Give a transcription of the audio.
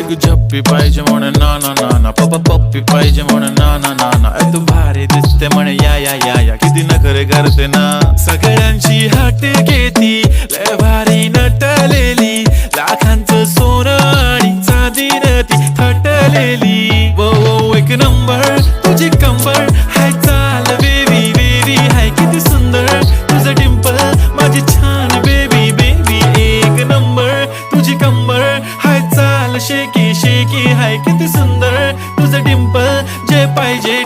एक झप्पी पाहिजे म्हणे ना ना ना ना, पप्पा पप्पी पाहिजे म्हणे ना ना ना ना. तू भारी दिसते म्हणे या या या या, किती नखरे करते ना. सगळ्यांची हात घेती लय भारी नटलेली, लाखांचं सोनं आणि चांदीनं ती थटलेली. वो वो एक नंबर तुझी कंबर हाय, चाल बेबी बेबी हाय किती सुंदर तुझं डिंपल माझी छान बेबी बेबी. एक नंबर तुझी कंबर हाय, चाल शेकी शेकी हाय किती सुंदर तुझं डिंपल, जे पाहिजे